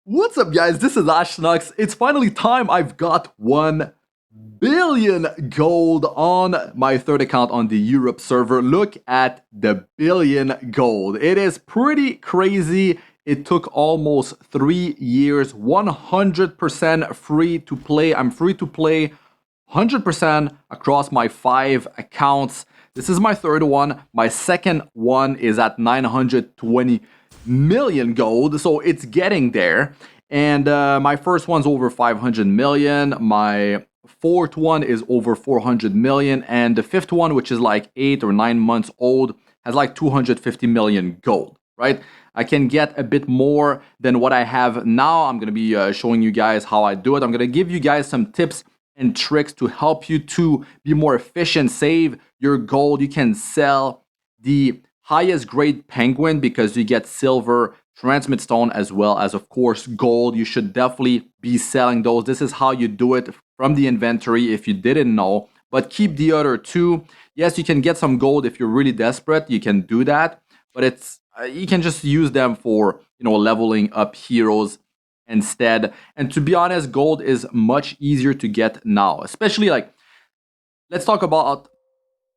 What's up, guys? This is Astranox. It's finally time. I've got 1 billion gold on my third account on the Europe server. Look at the billion gold. It is pretty crazy. It took almost 3 years, 100% free to play. I'm free to play 100% across my 5 accounts. This is my third one. My second one is at 920 million gold, so it's getting there. And my first one's over 500 million. My fourth one is over 400 million. And the fifth one, which is like 8 or 9 months old, has like 250 million gold, right? I can get a bit more than what I have now. I'm going to be showing you guys how I do it. I'm going to give you guys some tips and tricks to help you to be more efficient, save your gold. You can sell the highest grade penguin because you get silver, transmit stone, as well as, of course, gold. You should definitely be selling those. This is how you do it from the inventory if you didn't know, but keep the other two. Yes, you can get some gold if you're really desperate. You can do that, but it's you can just use them for, leveling up heroes instead. And to be honest, gold is much easier to get now, especially like, let's talk about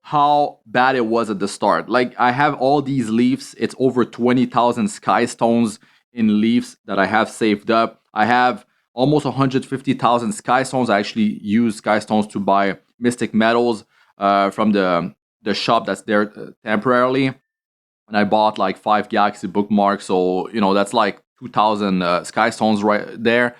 how bad it was at the start. Like, I have all these leaves. It's over 20,000 sky stones in leaves that I have saved up. I have almost 150,000 sky stones. I actually use sky stones to buy mystic metals from the shop that's there temporarily. And I bought like 5 galaxy bookmarks, so that's like 2,000 sky stones right there.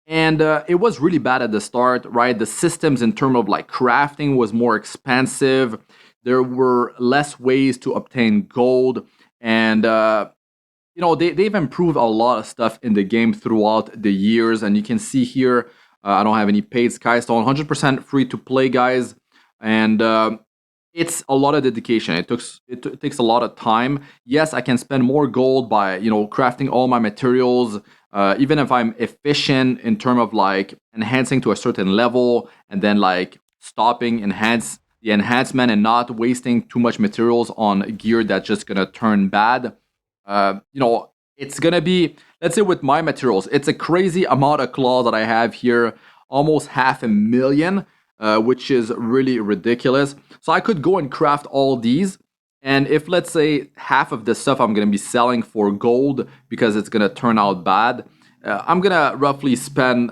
And it was really bad at the start, right? The systems in terms of like crafting was more expensive. There were less ways to obtain gold, and they've improved a lot of stuff in the game throughout the years. And you can see here, I don't have any paid sky stone, 100% free to play, guys. And it's a lot of dedication. It takes a lot of time. Yes, I can spend more gold by crafting all my materials. Even if I'm efficient in terms of like enhancing to a certain level and then like stopping the enhancement and not wasting too much materials on gear that's just gonna turn bad. It's gonna be, let's say with my materials, it's a crazy amount of claws that I have here, almost 500,000. Which is really ridiculous. So I could go and craft all these, and if let's say half of the stuff I'm going to be selling for gold because it's going to turn out bad, I'm going to roughly spend,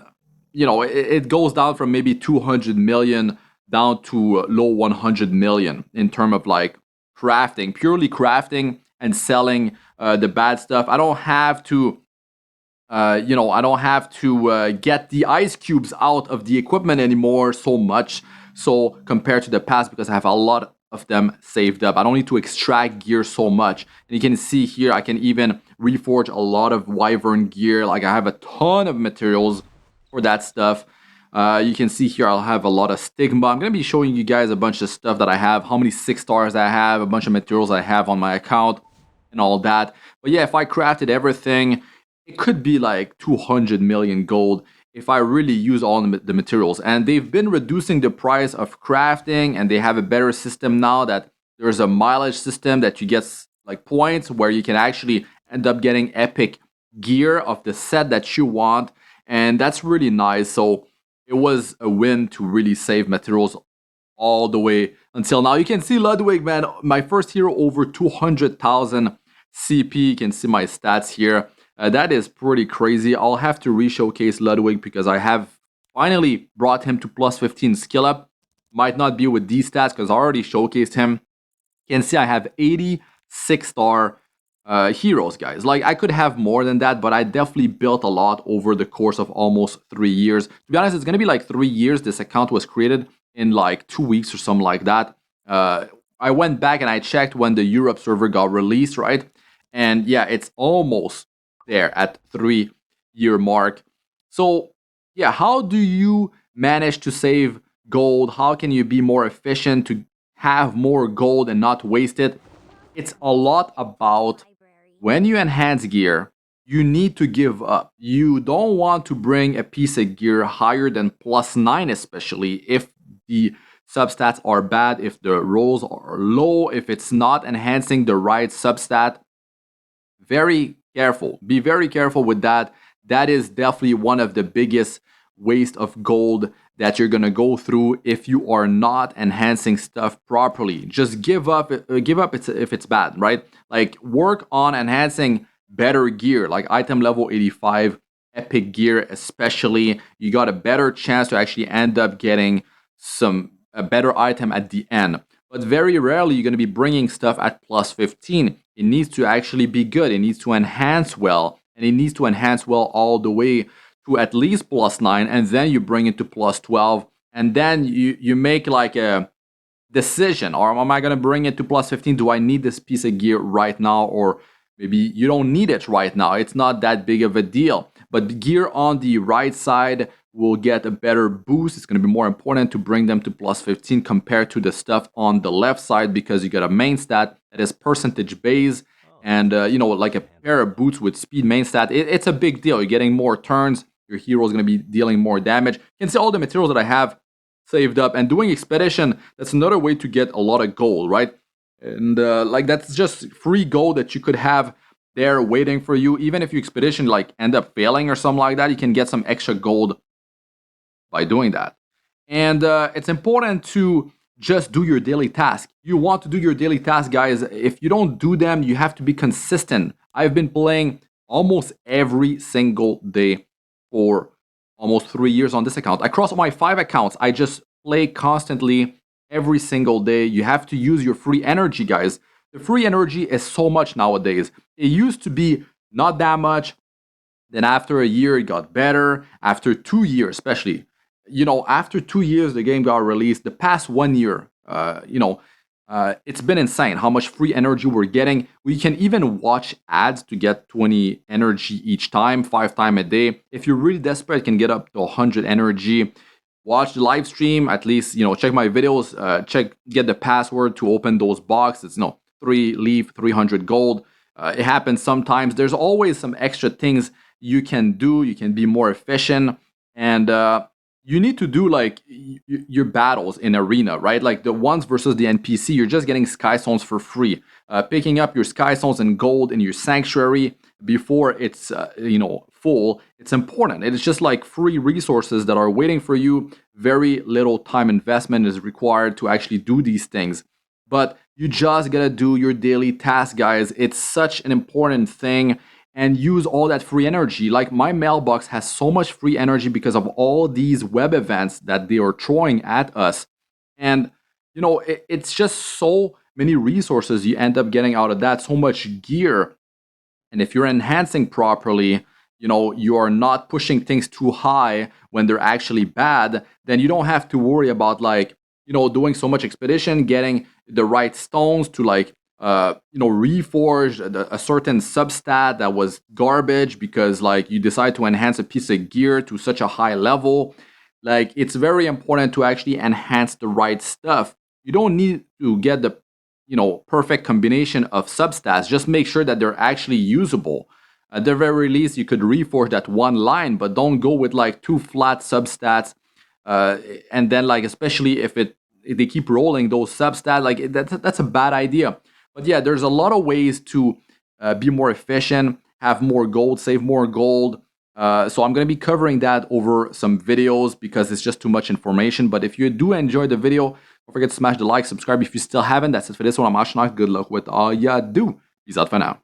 it goes down from maybe 200 million down to low 100 million in terms of like crafting, purely crafting and selling the bad stuff. I don't have to I don't have to get the ice cubes out of the equipment anymore so much. So compared to the past, because I have a lot of them saved up, I don't need to extract gear so much. And you can see here, I can even reforge a lot of Wyvern gear. Like, I have a ton of materials for that stuff. You can see here, I'll have a lot of stigma. I'm going to be showing you guys a bunch of stuff that I have, how many 6 stars I have, a bunch of materials I have on my account, and all that. But yeah, if I crafted everything, it could be like 200 million gold if I really use all the materials. And they've been reducing the price of crafting, and they have a better system now that there's a mileage system that you get like points where you can actually end up getting epic gear of the set that you want. And that's really nice. So it was a win to really save materials all the way until now. You can see Ludwig, man, my first hero over 200,000 CP. You can see my stats here. That is pretty crazy. I'll have to re-showcase Ludwig because I have finally brought him to plus 15 skill up. Might not be with these stats because I already showcased him. You can see I have 86 star heroes, guys. Like, I could have more than that, but I definitely built a lot over the course of almost 3 years. To be honest, it's going to be like 3 years. This account was created in like 2 weeks or something like that. I went back and I checked when the Europe server got released, right? And yeah, it's almost there at 3-year mark. So yeah, how do you manage to save gold? How can you be more efficient to have more gold and not waste it? It's a lot about when you enhance gear, you need to give up. You don't want to bring a piece of gear higher than +9, especially if the substats are bad, if the rolls are low, if it's not enhancing the right substat. Very careful. Be very careful with that. that is definitely one of the biggest waste of gold that you're gonna go through if you are not enhancing stuff properly. Just give up if it's bad, right? Like work on enhancing better gear, like item level 85, epic gear especially. You got a better chance to actually end up getting a better item at the end. But very rarely you're gonna be bringing stuff at plus 15. It needs to actually be good. It needs to enhance well, and it needs to enhance well all the way to at least plus 9, and then you bring it to plus 12, and then you make like a decision, or am I going to bring it to plus 15? Do I need this piece of gear right now? Or maybe you don't need it right now. It's not that big of a deal. But the gear on the right side will get a better boost. It's going to be more important to bring them to plus 15 compared to the stuff on the left side, because you got a main stat that is percentage based. And, like a pair of boots with speed main stat, it's a big deal. You're getting more turns. Your hero is going to be dealing more damage. You can see all the materials that I have saved up. And doing expedition, that's another way to get a lot of gold, right? And that's just free gold that you could have there waiting for you. Even if your expedition end up failing or something like that, you can get some extra gold by doing that. And it's important to just do your daily task. You want to do your daily task, guys. If you don't do them, you have to be consistent. I've been playing almost every single day for almost 3 years on this account. Across my 5 accounts, I just play constantly every single day. You have to use your free energy, guys. The free energy is so much nowadays. It used to be not that much. Then after a year, it got better. After 2 years, especially, after 2 years, the game got released. The past 1 year, it's been insane how much free energy we're getting. We can even watch ads to get 20 energy each time, 5 times a day. If you're really desperate, you can get up to 100 energy. Watch the live stream, at least, check my videos, get the password to open those boxes. 3 300 gold. It happens sometimes. There's always some extra things you can do. You can be more efficient. And you need to do your battles in arena, right? Like the ones versus the NPC, you're just getting sky stones for free. Picking up your sky stones and gold in your sanctuary before it's full, it's important. It's just like free resources that are waiting for you. Very little time investment is required to actually do these things. But you just gotta do your daily task, guys. It's such an important thing. And use all that free energy. Like my mailbox has so much free energy because of all these web events that they are throwing at us. And, it's just so many resources you end up getting out of that, so much gear. And if you're enhancing properly, you are not pushing things too high when they're actually bad, then you don't have to worry about doing so much expedition, getting the right stones to reforge a certain substat that was garbage because you decide to enhance a piece of gear to such a high level. It's very important to actually enhance the right stuff. You don't need to get the perfect combination of substats. Just make sure that they're actually usable. At the very least, you could reforge that one line, but don't go with 2 flat substats. And then especially if they keep rolling those substats, that's a bad idea. But yeah, there's a lot of ways to be more efficient, have more gold, save more gold. So I'm going to be covering that over some videos because it's just too much information. But if you do enjoy the video, don't forget to smash the like, subscribe if you still haven't. That's it for this one. I'm Astranox. Good luck with all ya do. Peace out for now.